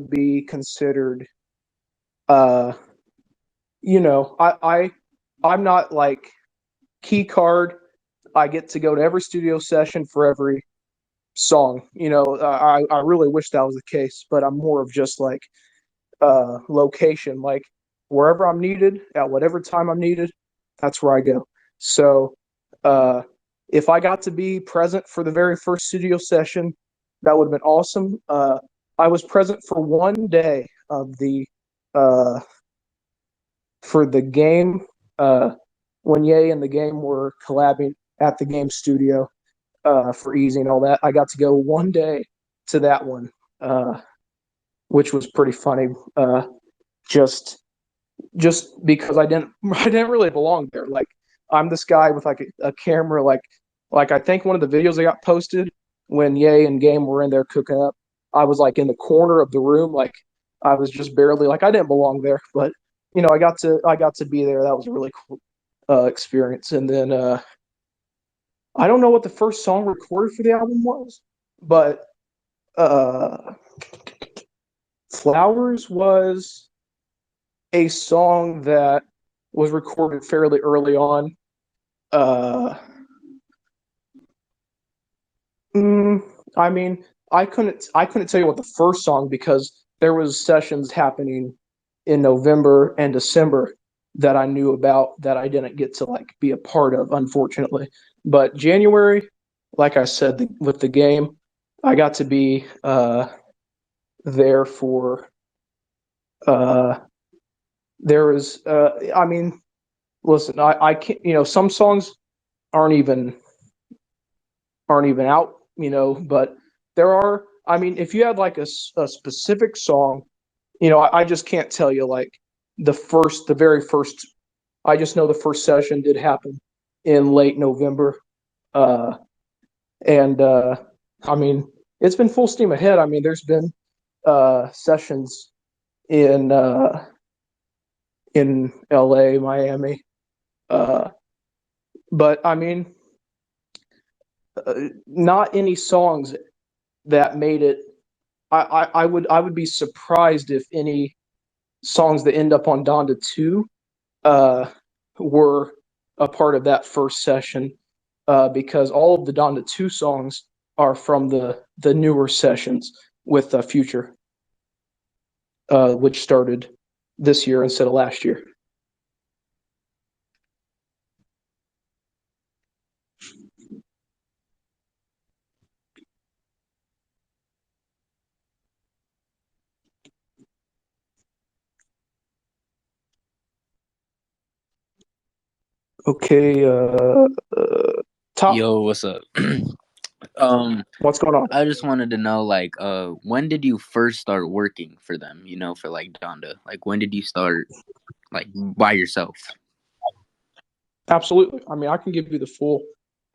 would be considered, uh, you know, I'm not like key card. I get to go to every studio session for every song. I really wish that was the case, but I'm more of just like location, like wherever I'm needed at whatever time I'm needed, that's where I go. So uh, if I got to be present for the very first studio session, that would have been awesome. I was present for one day of the uh, for the game when Ye and the game were collabing at the game studio for Easy and all that. I got to go one day to that one, uh, which was pretty funny. Just just because I didn't really belong there. Like I'm this guy with like a camera, like I think one of the videos that got posted when Ye and Game were in there cooking up, I was like in the corner of the room, like I was just barely like I didn't belong there, but I got to be there. That was a really cool experience. And then I don't know what the first song recorded for the album was, but uh, Flowers was a song that was recorded fairly early on. Uh, mm, I mean, I couldn't tell you what the first song because there was sessions happening in November and December that I knew about that I didn't get to like be a part of, unfortunately. But January, like I said, with the game, I got to be there for uh, there was I mean, listen, I can't, some songs aren't even aren't even out, but there are. I mean, if you had like a specific song, I just can't tell you like the very first. I just know the first session did happen in late November, uh, and I mean, it's been full steam ahead. I mean, there's been sessions in in LA, Miami, uh, but I mean, not any songs that made it. I would be surprised if any songs that end up on Donda 2 uh, were a part of that first session, because all of the Donda 2 songs are from the newer sessions with Future, which started this year instead of last year. Okay, Top, Yo, what's up? um, what's going on? I just wanted to know, like, when did you first start working for them? For like Donda. Like, when did you start, like, by yourself? Absolutely. I mean, I can give you the full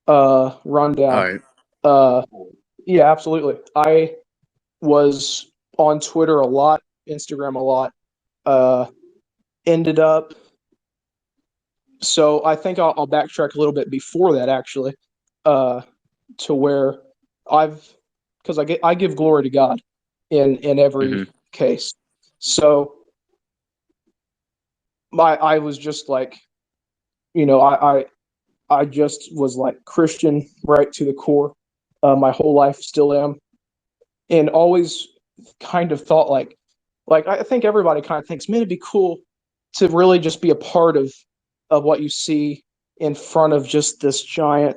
All rundown. right. Uh, yeah, absolutely. I was on Twitter a lot, Instagram a lot. Uh, ended up, so I think I'll backtrack a little bit before that actually, uh, to where I've, because I give glory to God in every Mm-hmm. case. So I was just like, you know, I just was like Christian right to the core. My whole life still am, and always kind of thought like I think everybody kind of thinks, man, it'd be cool to really just be a part of what you see in front of just this giant.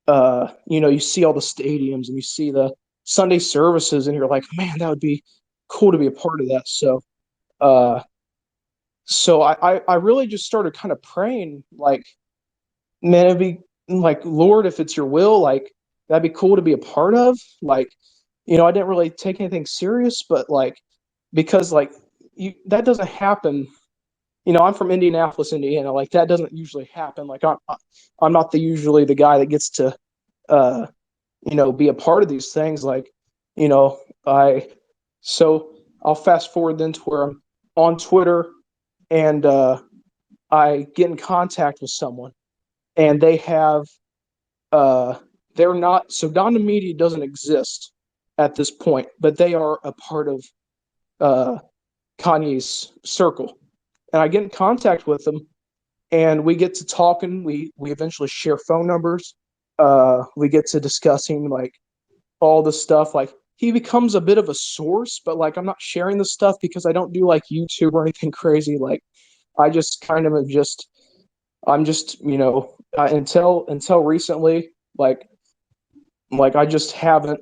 You see all the stadiums and you see the Sunday services, and you're like, man, that would be cool to be a part of that. Uh, so I really just started kind of praying, like, man, it'd be like, Lord, if it's your will, like that'd be cool to be a part of. Like, I didn't really take anything serious, but like because like that doesn't happen. I'm from Indianapolis, Indiana. Like that doesn't usually happen. Like I'm not the usually the guy that gets to uh be a part of these things. Like, I so I'll fast forward then to where I'm on Twitter, and I get in contact with someone, and they have uh they're not, so Donda Media doesn't exist at this point, but they are a part of uh, Kanye's circle, and I get in contact with him, and we get to talking. We eventually share phone numbers. We get to discussing like all the stuff. Like he becomes a bit of a source, but like I'm not sharing the stuff because I don't do like YouTube or anything crazy. Like I just kind of am just I'm just until recently like I just haven't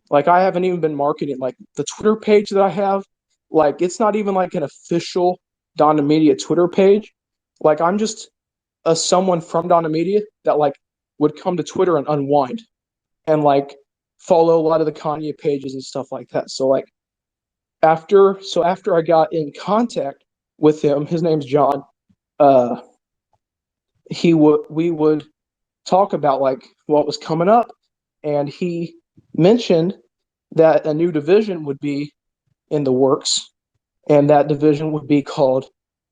like I haven't even been marketing like the Twitter page that I have. Like it's not even like an official Donda Media Twitter page. Like I'm just a someone from Donda Media that like would come to Twitter and unwind and like follow a lot of the Kanye pages and stuff like that. So like after I got in contact with him, his name's John. Uh, he would we would talk about like what was coming up, and he mentioned that a new division would be in the works, and that division would be called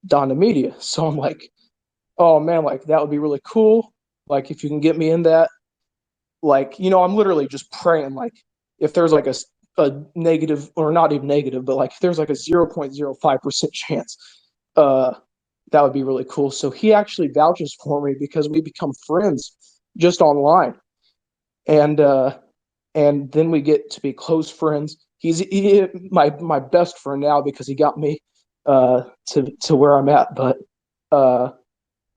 Donda Media. So I'm like, oh man, like that would be really cool. Like if you can get me in that, like I'm literally just praying like if there's like a negative or not even negative, but like if there's like a 0.05% chance, uh, that would be really cool. So he actually vouches for me because we become friends just online, and and then we get to be close friends. My best friend now because he got me to where I'm at. But uh,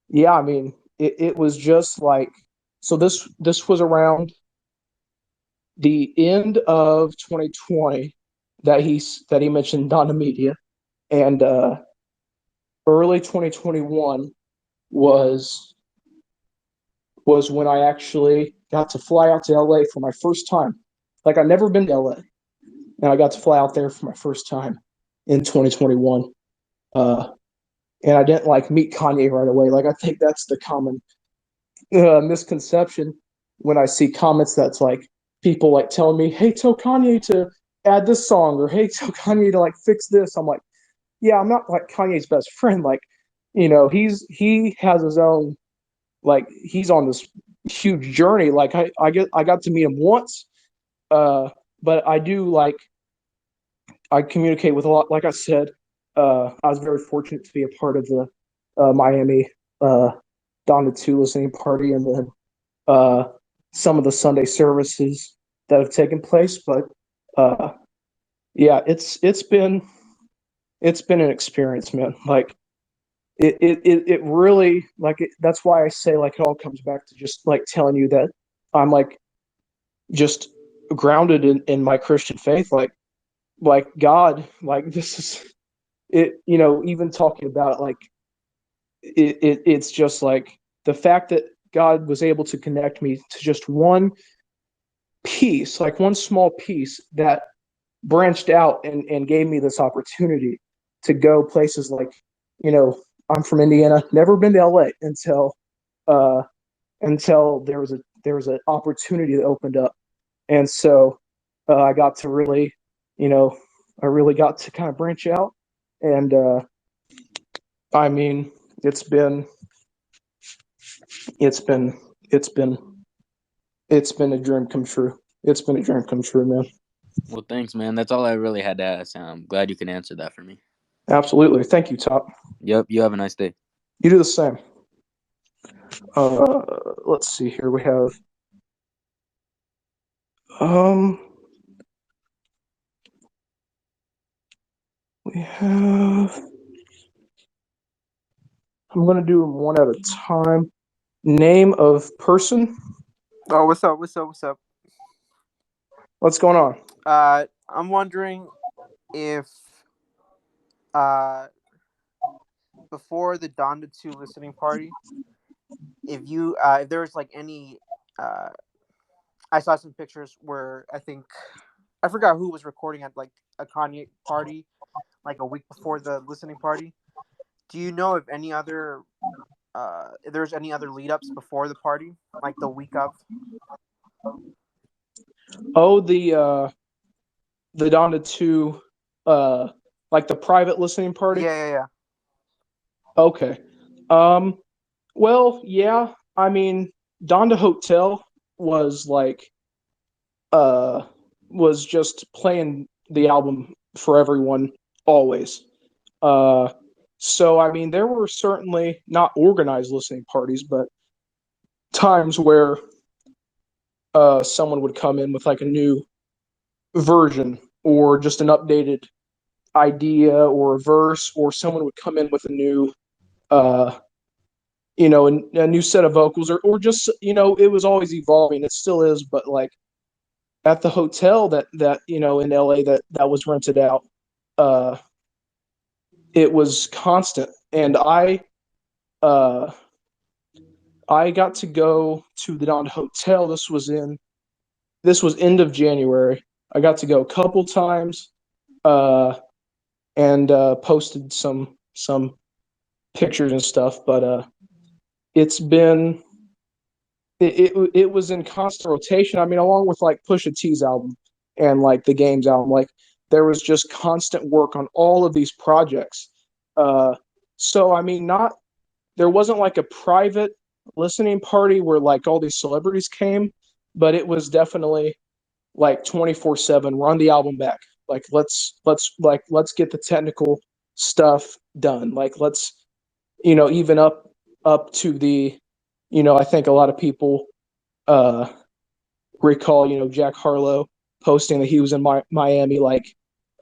yeah, I mean, it was just like so. This was around the end of 2020 that he mentioned Donda Media, and early 2021 was was when I actually got to fly out to LA for my first time. Like I'd never been to LA, and I got to fly out there for my first time in 2021. Uh, and I didn't like meet Kanye right away. Like I think that's the common misconception when I see comments that's like people like telling me, "Hey, tell Kanye to add this song," or "Hey, tell Kanye to like fix this." I'm like, yeah, I'm not like Kanye's best friend. Like, he has his own like he's on this huge journey. Like I got to meet him once, uh, but I do like I communicate with a lot. Like I said, I was very fortunate to be a part of the Miami Donda 2 listening party, and then uh, some of the Sunday services that have taken place. But uh, yeah, it's been an experience, man. Like it really that's why I say like it all comes back to just like telling you that I'm like just grounded in my Christian faith. Like God, like this is it. Even talking about it, like it's just like the fact that God was able to connect me to just one piece, like one small piece that branched out and gave me this opportunity to go places like, you know, I'm from Indiana, never been to LA uh, until there was an opportunity that opened up, and so I got to really, you know, I really got to kind of branch out, and I mean, it's been it's been it's been it's been a dream come true. It's been a dream come true, man. Well, thanks, man. That's all I really had to ask. I'm glad you can answer that for me. Absolutely. Thank you, Top. Yep. You have a nice day. You do the same. Let's see here. Um, we have. I'm gonna do them one at a time. Name of person. Oh, what's up? What's up? What's up? What's going on? I'm wondering if uh before the Donda 2 listening party, if there was like any uh I saw some pictures where I forgot who was recording at like a Kanye party like a week before the listening party. Do you know if there's any other lead ups before the party, like the week of? Oh, the Donda 2, uh, like the private listening party. Yeah, yeah, yeah. Okay. Um. Well, yeah. I mean, Donda Hotel was like uh was just playing the album for everyone always. Uh, so I mean, there were certainly not organized listening parties, but times where someone would come in with like a new version or just an updated idea or a verse, or someone would come in with a new uh, a new set of vocals, or just, it was always evolving. It still is, but like at the hotel that in LA that was rented out, uh, it was constant, and uh, I got to go to the Donda Hotel. This was end of January. I got to go a couple times, uh, and posted some pictures and stuff, but it's been it was in constant rotation. I mean, along with like Pusha T's album and like the Games album, like there was just constant work on all of these projects. Uh, so I mean, not there wasn't like a private listening party where like all these celebrities came, but it was definitely like 24/7. Run the album back. Like let's get the technical stuff done. Like let's even up to the I think a lot of people uh recall Jack Harlow posting that he was in Miami like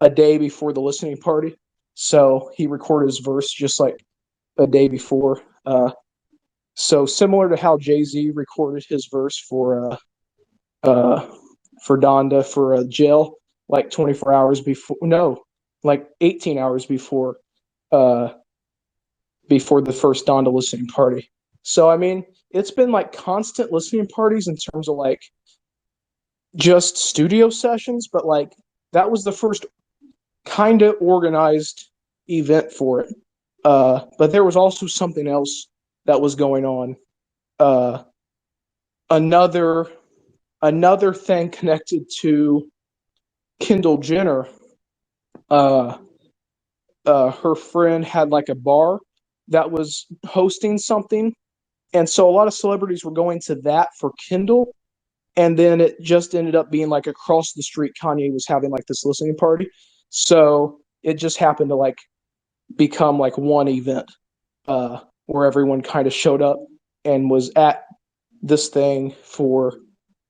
a day before the listening party, so he recorded his verse just like a day before. So similar to how Jay-Z recorded his verse uh for Donda for Jail, like 24 hours before, no, like 18 hours uh before the first Donda listening party. So I mean, it's been like constant listening parties in terms of like just studio sessions, but like that was the first kind of organized event for it. But there was also something else that was going on. Uh, another another thing connected to Kendall Jenner. Uh, her friend had like a bar that was hosting something, and so a lot of celebrities were going to that for Kendall, and then it just ended up being like across the street Kanye was having like this listening party. So it just happened to like become like one event where everyone kind of showed up and was at this thing for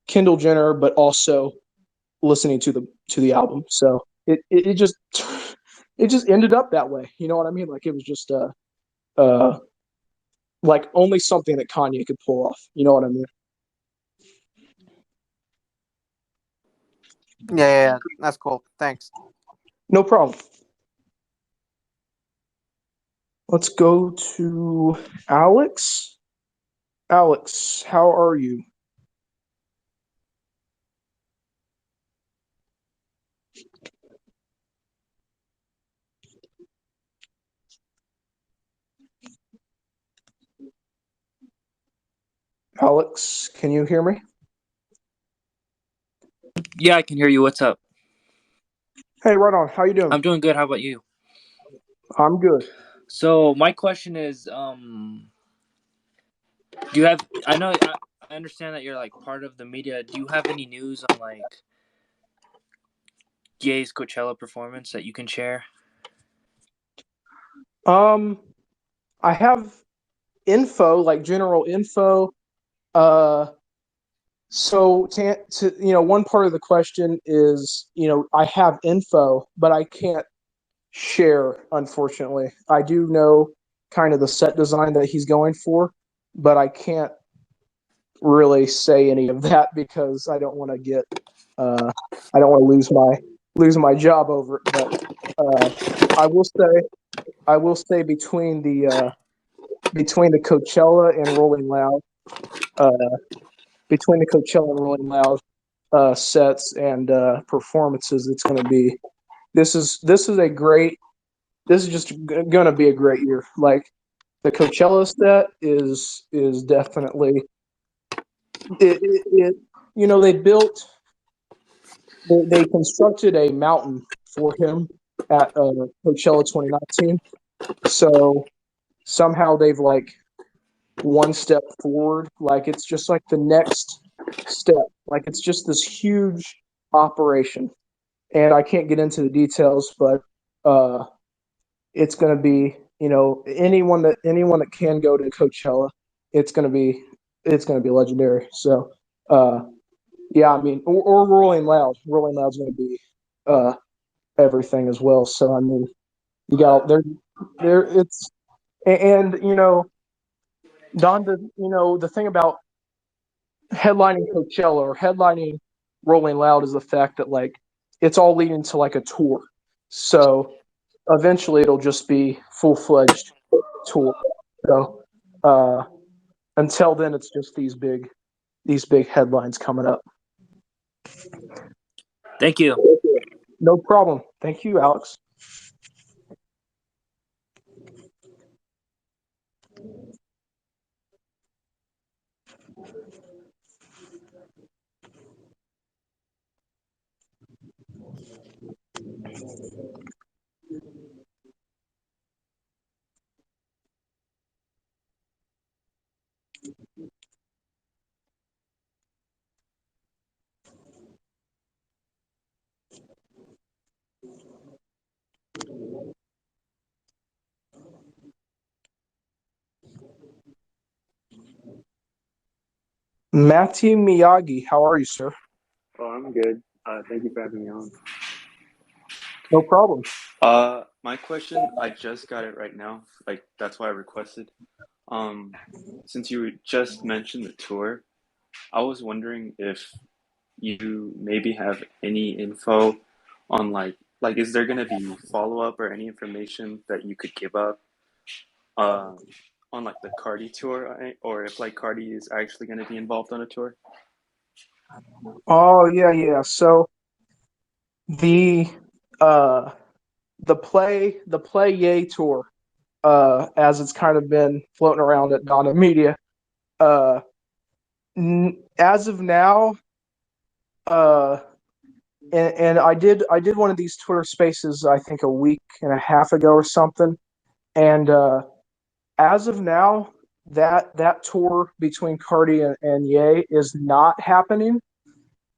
Kendall Jenner, but also listening to the album. So it just it just ended up that way. You know what I mean? Like it was just uh like only something that Kanye could pull off. You know what I mean? Yeah, that's cool. Thanks. No problem. Let's go to Alex. Alex, how are you? Alex, can you hear me? Yeah, I can hear you. What's up? Hey, right on. How you doing? I'm doing good. How about you? I'm good. So my question is, do you have? I understand that you're like part of the media. Do you have any news on like Jay's Coachella performance that you can share? Um, I have info, like general info. Uh, so one part of the question is, I have info, but I can't share, unfortunately. I do know kind of the set design that he's going for, but I can't really say any of that because I don't want to lose my job over it. But uh, I will say between the Coachella and Rolling Loud, uh, between the Coachella and Rolling Loud sets and performances, it's going to be this is just going to be a great year. Like the Coachella set is definitely it they they constructed a mountain for him at Coachella 2019. So somehow they've like one step forward. Like it's just like the next step. Like it's just this huge operation. And I can't get into the details, but It's going to be, anyone that can go to Coachella, it's going to be legendary. So, yeah, I mean, or Rolling Loud. Rolling Loud's going to be uh, everything as well. So, I mean, you got there. It's and Donda. The thing about headlining Coachella or headlining Rolling Loud is the fact that like it's all leading to like a tour. So eventually it'll just be full fledged tour. So until then, it's just these big headlines coming up. Thank you. No problem. Thank you, Alex. Matthew Miyagi, how are you, sir? Oh, I'm good. Thank you for having me on. No problem. My question, I just got it right now. Like that's why I requested. Um, since you just mentioned the tour, I was wondering if you maybe have any info on like is there gonna be follow up or any information that you could give up uh on like the Cardi tour, or if like Cardi is actually gonna be involved on a tour? Oh yeah, yeah. So the uh the play Yay tour, as it's kind of been floating around at Donda Media, uh as of now, uh and I did one of these Twitter Spaces I think a week and a half ago or something, and as of now that tour between Cardi and Ye is not happening.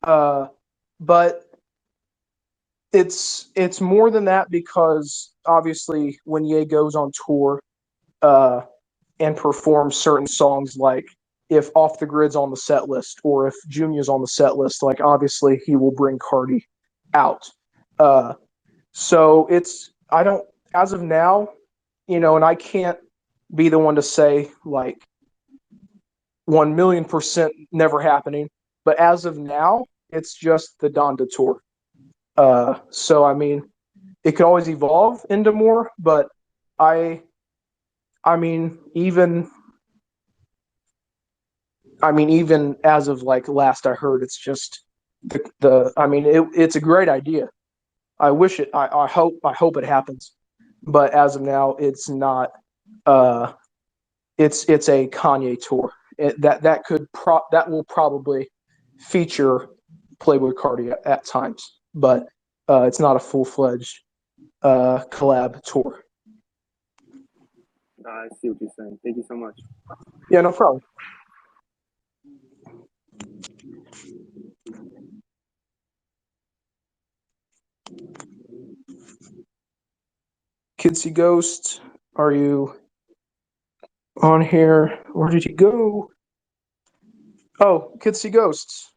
But it's more than that because obviously when Ye goes on tour uh, and performs certain songs, like if Off the Grid's on the set list or if Junior's on the set list, like obviously he will bring Cardi out. Uh, so it's I don't as of now, and I can't be the one to say like 1,000,000% never happening. But as of now, it's just the Donda tour. So I mean, it could always evolve into more, but I I mean even as of like last I heard, it's just the I mean it's a great idea. I hope it happens, but as of now, it's not. Uh, it's a Kanye tour. That will probably feature Playboy Cardi at times, but it's not a full fledged collab tour. I see what you're saying. Thank you so much. Yeah, no problem. Kidsy Ghost, are you on here? Where did he go? Oh, Kidsy Ghosts.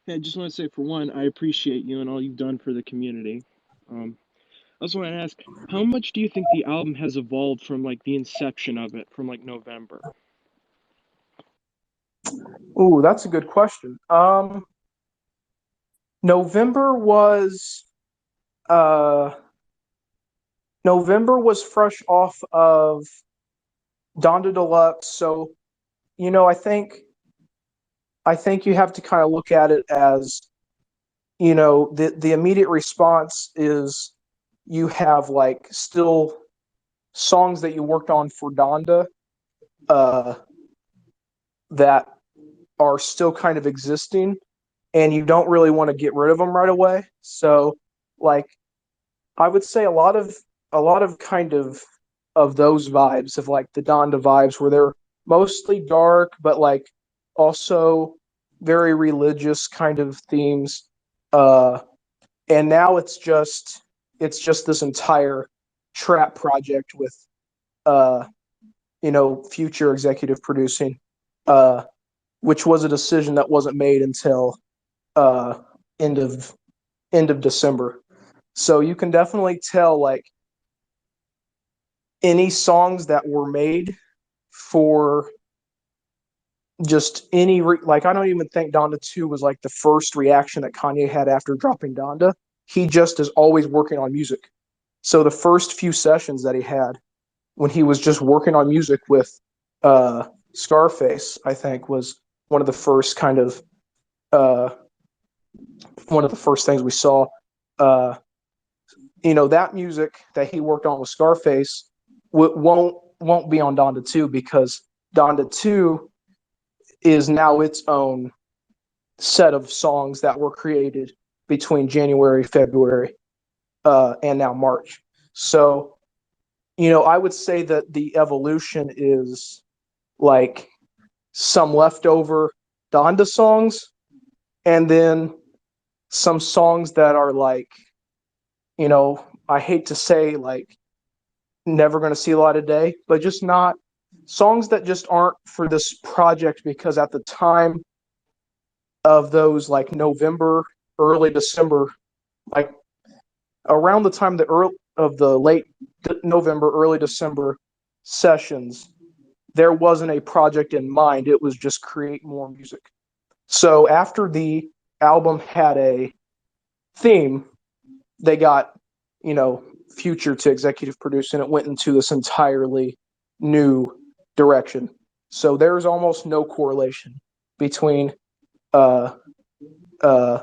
Hey, I just want to say, for one, I appreciate you and all you've done for the community. I also want to ask, how much do you think the album has evolved from like the inception of it, from like November? Ooh, that's a good question. November was uh November was fresh off of Donda Deluxe, so you know, I think you have to kind of look at it as, the immediate response is you have like still songs that you worked on for Donda uh that are still kind of existing and you don't really want to get rid of them right away. So like I would say a lot of kind of those vibes of like the Donda vibes where they're mostly dark but like also very religious kind of themes. Uh and now it's just it's just this entire trap project with Future executive producing, which was a decision that wasn't made until uh, end of end of December. So you can definitely tell like any songs that were made for just like I don't even think Donda 2 was like the first reaction that Kanye had after dropping Donda. He just is always working on music. So the first few sessions that he had when he was just working on music with Scarface, I think was one of the first kind of uh, one of the first things we saw. Uh, that music that he worked on with Scarface won't be on Donda 2 because Donda 2 is now its own set of songs that were created between January, February, and now March. So, I would say that the evolution is like some leftover Donda songs, and then some songs that are like, I hate to say like never going to see a light of day, but just not songs that just aren't for this project because at the time of those like November, early December, like around the time of the late November, early December sessions, there wasn't a project in mind. It was just create more music. So after the album had a theme, they got, Future to executive produce, and it went into this entirely new direction. So there's almost no correlation between uh, uh,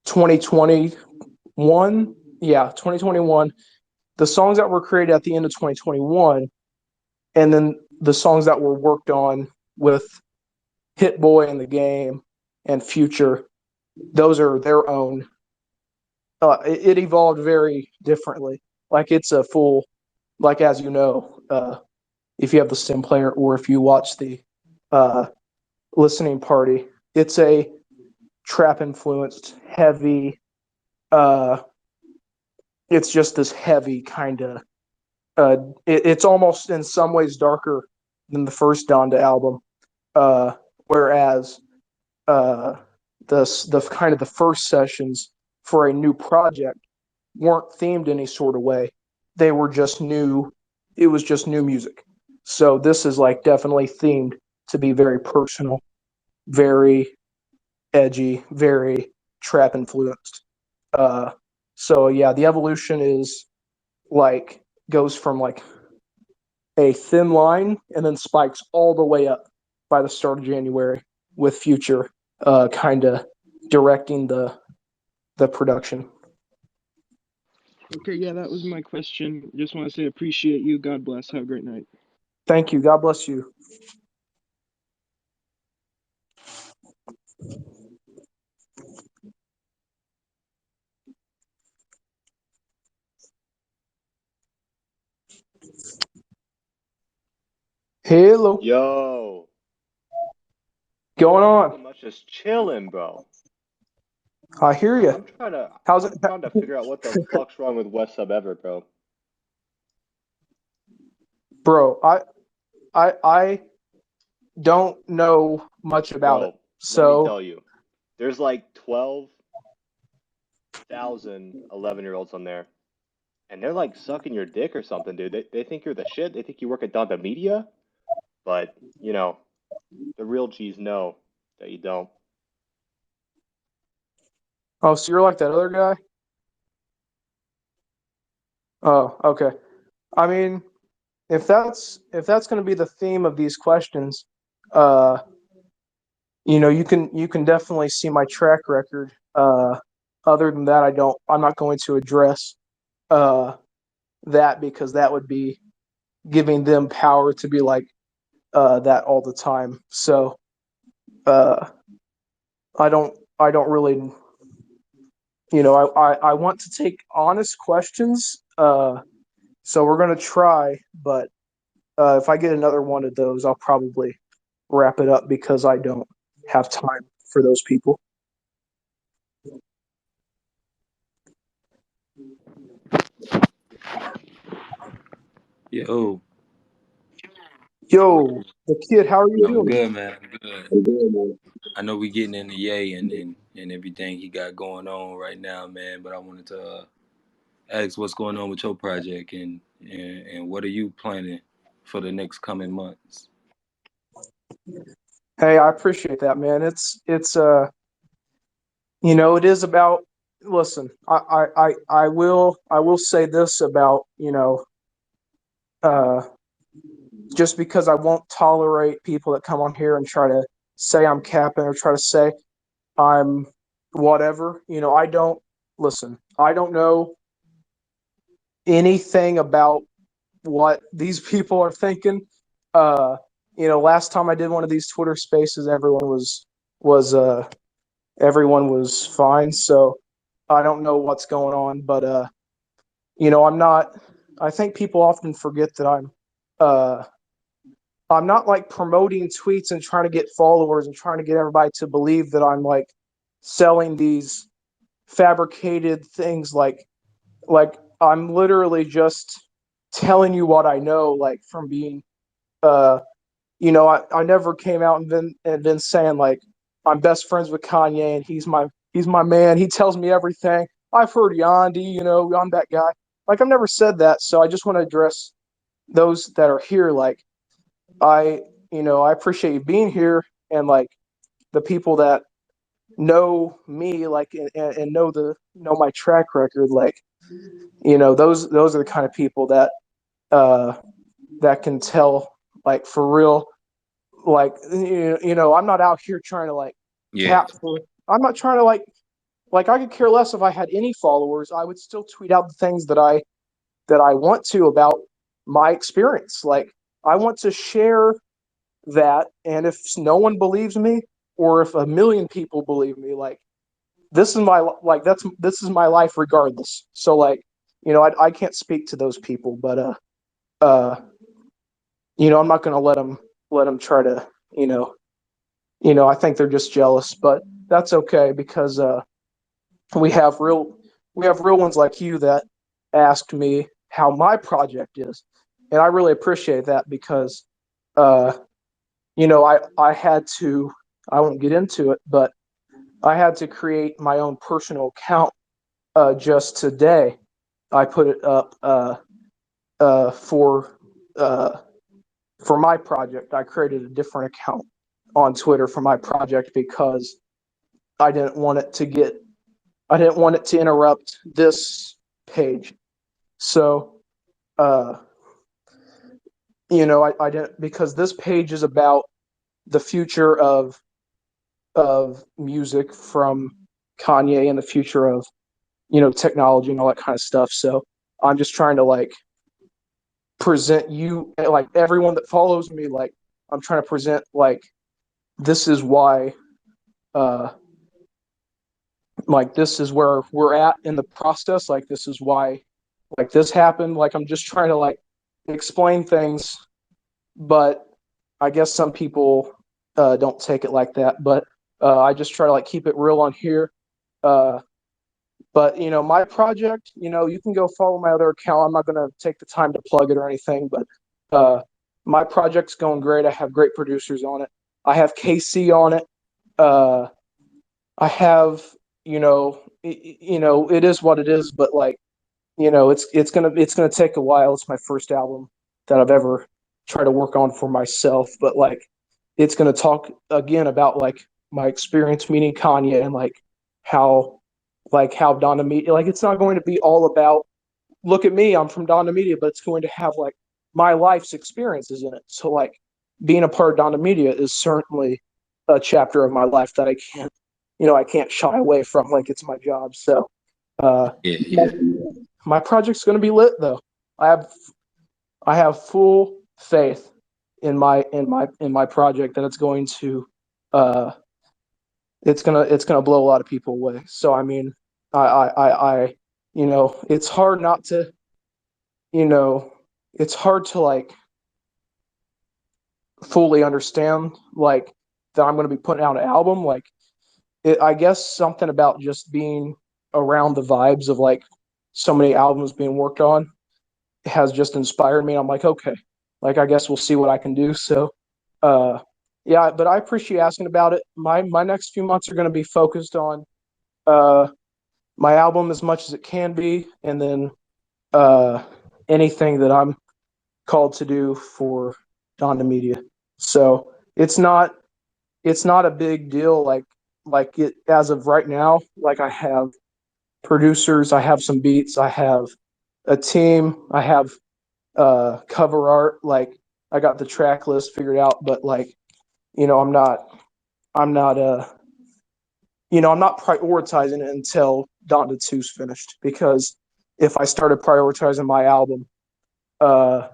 2021, 2021, the songs that were created at the end of 2021, and then the songs that were worked on with Hit Boy in the Game and Future. Those are their own. It evolved very differently. Like it's a full, like as if you have the sim player or if you watch the uh, listening party, it's a trap influenced, heavy. Uh, it's just this heavy kind of. It's almost in some ways darker than the first Donda album, whereas uh, the kind of the first sessions for a new project weren't themed any sort of way. They were just new. It was just new music. So this is like definitely themed to be very personal, very edgy, very trap influenced. Uh, so yeah, the evolution is like goes from like a thin line and then spikes all the way up by the start of January with Future kind of directing the production. Okay, yeah, that was my question. Just want to say appreciate you. God bless. Have a great night. Thank you. God bless you. Hello. Yo, Going on? not much, just chilling, bro. I hear you. I'm trying to How's it? I'm trying to figure out what the fuck's wrong with West Sub Ever, bro. Bro, I don't know much about it. Bro, let me So, tell you. There's like 12,000 11-year-olds on there, and they're like sucking your dick or something, dude. They think you're the shit. They think you work at Donda Media, but the real G's know that you don't. oh, so you're like that other guy? Oh, okay. I mean, if that's going to be the theme of these questions, uh, you can definitely see my track record. Other than that, I'm not going to address uh that because that would be giving them power to be like that all the time. So, uh, I don't really, I want to take honest questions. So we're gonna try, but if I get another one of those, I'll probably wrap it up because I don't have time for those people. Yo, Yo, the kid, how are you I'm doing? good, man. I'm good. I know we getting into Ye and everything he got going on right now, man. But I wanted to ask what's going on with your project and what are you planning for the next coming months? Hey, I appreciate that, man. It is about. Listen, I will say this about uh, just because I won't tolerate people that come on here and try to say I'm capping or try to say I'm whatever. I don't listen. I don't know anything about what these people are thinking. Uh, last time I did one of these Twitter Spaces, was everyone was fine. So I don't know what's going on, but I'm not. I think people often forget that uh, I'm not like promoting tweets and trying to get followers and trying to get everybody to believe that I'm like selling these fabricated things like I'm literally just telling you what I know, like from being uh I never came out and been saying like I'm best friends with Kanye and he's my man. He tells me everything. I've heard Yandi, I'm that guy. Like I've never said that, so I just want to address those that are here. Like I I appreciate you being here and like the people that know me like and know my track record like those are the kind of people uh that can tell like for real like I'm not out here trying to like Yeah, capture. I'm not trying to like I could care less if I had any followers. I would still tweet out the things that I want to about my experience. Like I want to share that, and if no one believes me or if a million people believe me, like this is my life regardless. So like I can't speak to those people, but uh I'm not going to let them try to you know I think they're just jealous, but that's okay because we have real we have real ones like you that asked me how my project is, and I really appreciate that because uh I had to. I won't get into it, but I had to create my own personal account just today. I put it up uh, for uh, for my project. I created a different account on Twitter for my project because I didn't want it to get I didn't want it to interrupt this page. So uh, I didn't because this page is about the future of music from Kanye and the future of technology and all that kind of stuff. So I'm just trying to like present you like everyone that follows me like I'm trying to present like this is why uh like this is where we're at in the process, like this is why like this happened, like I'm just trying to like explain things, but I guess some people don't take it like that, but I just try to like keep it real on here. uh But my project, you can go follow my other account. I'm not gonna take the time to plug it or anything, but my project's going great. I have great producers on it. I have KC on it. Uh, I have, it is what it is. But like, it's gonna take a while. It's my first album that I've ever tried to work on for myself. But like, it's gonna talk again about like my experience meeting Kanye and how how Donda Media, like it's not going to be all about look at me, I'm from Donda Media, but it's going to have like my life's experiences in it. So like being a part of Donda Media is certainly a chapter of my life that I can't shy away from. Like it's my job. So uh, yeah, my, yeah. my project's going to be lit though. I have I have full faith in my project that uh, it's gonna blow a lot of people away. So I mean, I it's hard not to, you know, it's hard to like fully understand like that I'm gonna be putting out an album. Like I guess something about just being around the vibes of like so many albums being worked on. has just inspired me. I'm like, okay, like I guess we'll see what I can do. So, yeah, but I appreciate you asking about it. My next few months are going to be focused on uh, my album as much as it can be, and then uh, anything that I'm called to do for Donda Media. So it's not a big deal like it as of right now. Like I have producers, I have some beats, I have a team, I have cover art, like I got the track list figured out, but like, you know, I'm not I'm not prioritizing it until Donda 2's finished, because if I started prioritizing my album, uh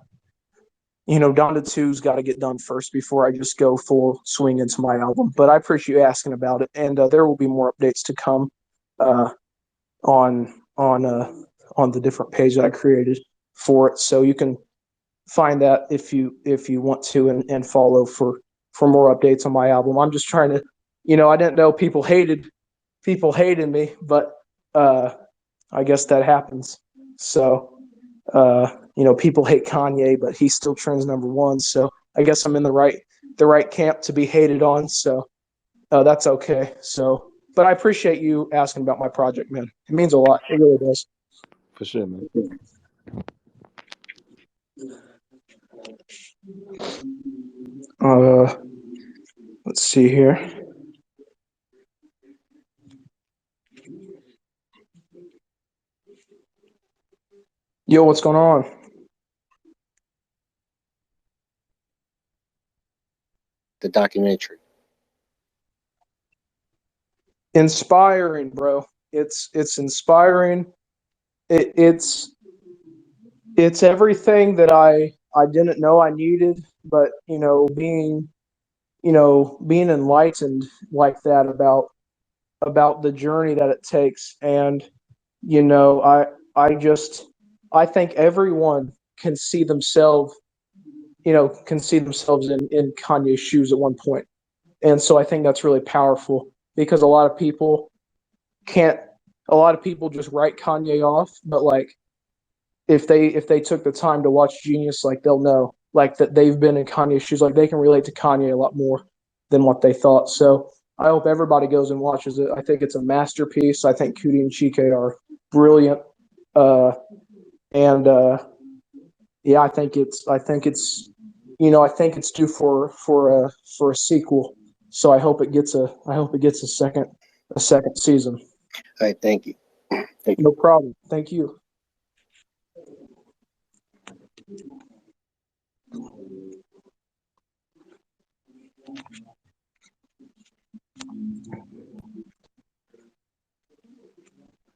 Donda 2's got to get done first before I just go full swing into my album. But I appreciate you asking about it, and there will be more updates to come uh, on on the different page that I created for it. So you can find that if you want to, and follow for more updates on my album. I'm just trying to, I didn't know people hated me, but uh, I guess that happens. So people hate Kanye, but he still trends number one. So I guess I'm in the right camp to be hated on. So that's okay. So, but I appreciate you asking about my project, man. It means a lot. It really does. For sure, man. Uh, let's see here. Yo, what's going on? The documentary. Inspiring, bro. It's inspiring. It's everything that I didn't know I needed, but being enlightened like that about the journey that it takes. And you know I just I think everyone can see themselves in Kanye's shoes at one point. And so I think that's really powerful, because can't a lot of people just write Kanye off, but like if they took the time to watch Genius, like they'll know like that they've been in Kanye's shoes, like they can relate to Kanye a lot more than what they thought. So I hope everybody goes and watches it. I think it's a masterpiece. I think Cootie and Chike are brilliant. Uh, and yeah, I think it's due for a sequel. So I hope it gets a second season. All right, thank you. Thank you. No problem. Thank you.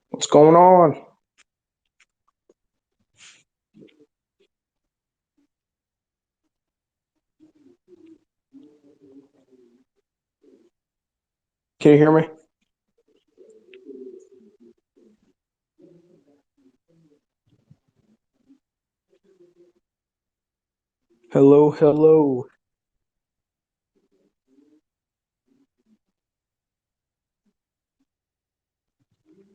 What's going on? Can you hear me? Hello, hello.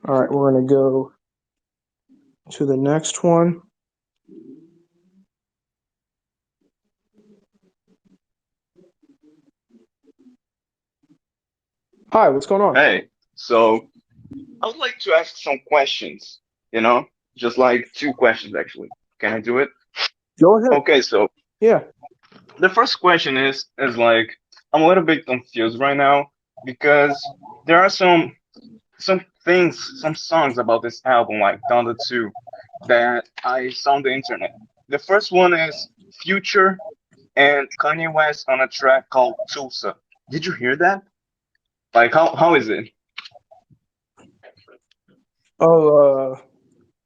All right, we're going to go to the next one. Hi, what's going on? Hey, so I would like to ask some questions, just like two questions actually. Can I do it? Go ahead. Okay, so Yeah. the first question is like I'm a little bit confused right now because there are some things, some songs about this album like Donda 2 that I saw on the internet. The first one is Future and Kanye West on a track called Tulsa. Did you hear that? Like how is it? Oh,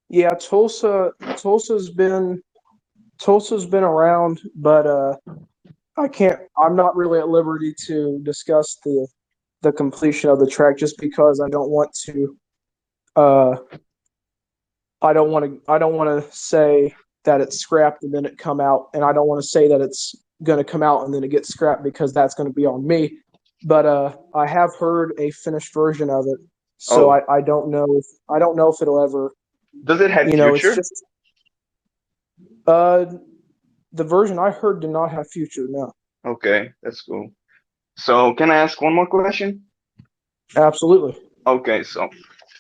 yeah. Tulsa's been around, but I can't. I'm not really at liberty to discuss the completion of the track, just because Uh, I don't want to say that it's scrapped and then it come out, and I don't want to say that it's going to come out and then it gets scrapped, because that's going to be on me. But I have heard a finished version of it, so Oh, I don't know if it'll ever. does it have It's Future? just Uh, the version I heard did not have Future. No, Okay, that's cool. So can I ask one more question? absolutely, Okay, so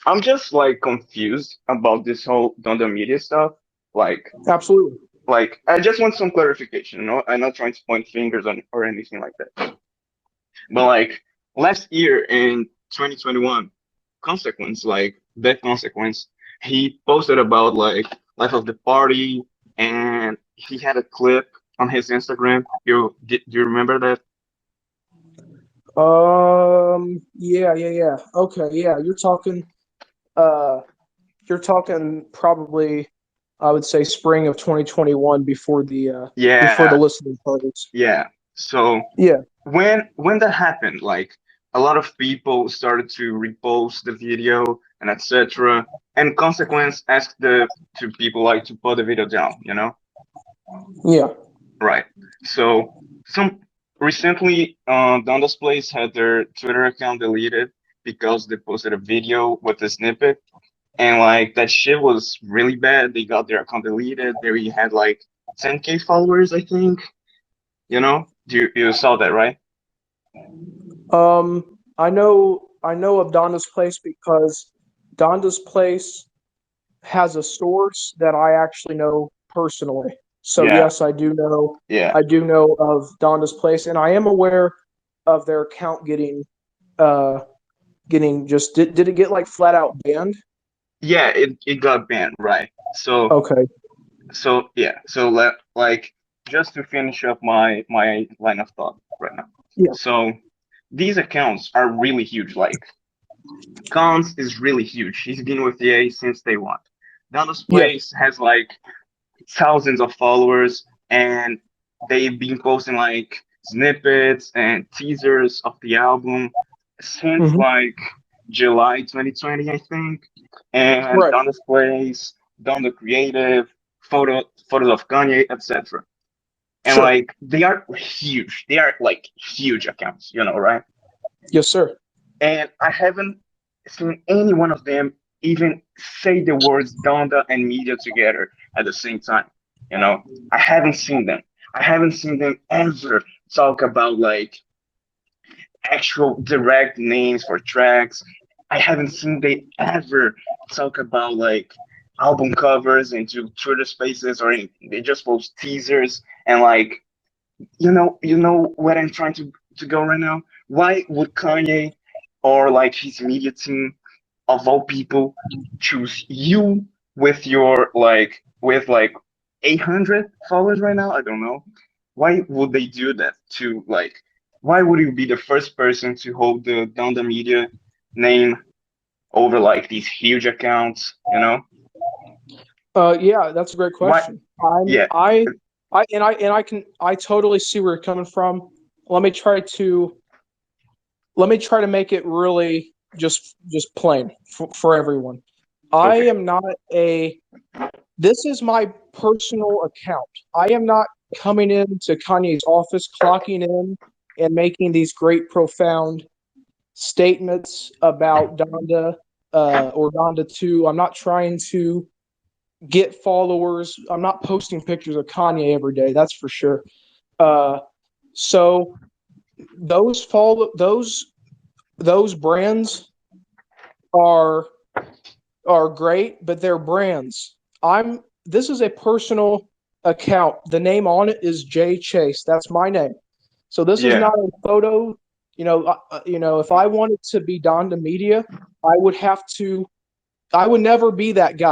I'm just like confused about this whole Donda Media stuff. Like, absolutely. I just want some clarification. I'm not trying to point fingers on or anything like that. But like last year in 2021, Consequence, like that Consequence, he posted about like life of the party, and he had a clip on his Instagram. Do you remember that? Yeah, yeah, yeah. Okay, yeah. Uh, you're talking probably, I would say, spring of 2021 before the Yeah, listening parties. yeah. So Yeah. when that happened, like a lot of people started to repost the video and etc. And Consequence asked the to people like to put the video down. Yeah. Right. So some recently, Donda's Place had their Twitter account deleted because they posted a video with a snippet, and like that shit was really bad. They got their account deleted. They had like 10K followers, I think. You saw that, right? I know of Donda's Place because Donda's Place has a source that I actually know personally. So Yeah, yes, I do know. yeah, I do know of Donda's Place, and I am aware of their account uh getting just did it get like flat out banned? yeah. It got banned, right? So Okay. yeah. So like just to finish up my line of thought right now. Yeah. So these accounts are really huge. Like Cons is really huge. He's been with EA since day one. Donald's Yes. Place has like thousands of followers, and they've been posting like snippets and teasers of the album since Hmm. like July 2020, I think. And Right. Donald's Place, Donda Creative, photos of Kanye, etc. And Sure. like they are huge. They are like huge accounts, right? Yes, sir. And I haven't seen any one of them even say the words Donda and media together at the same time. I haven't seen them. I haven't seen them ever talk about like actual direct names for tracks. I haven't seen they ever talk about like album covers into Twitter spaces or anything. They just post teasers and like you know what I'm trying to go right now? Why would Kanye or like his media team of all people choose you with like 800 followers right now? I don't know. Why would they do that to like why would you be the first person to hold the Donda Media name over like these huge accounts? Yeah, that's a great Why? question. I'm Yeah, I totally see where you're coming from. Let me try to let me try to make it really just plain for everyone. I okay. am not a This is my personal account. I am not coming into Kanye's office, clocking in, and making these great, profound statements about Donda or Donda 2. I'm not trying to get followers. I'm not posting pictures of Kanye every day. That's for sure. Uh, so those brands are are great, but they're brands. This is a personal account. The name on it is JChance. That's my name. So this is Yeah. not a photo. If I wanted to be Donda Media, I would have to. I would never be that guy.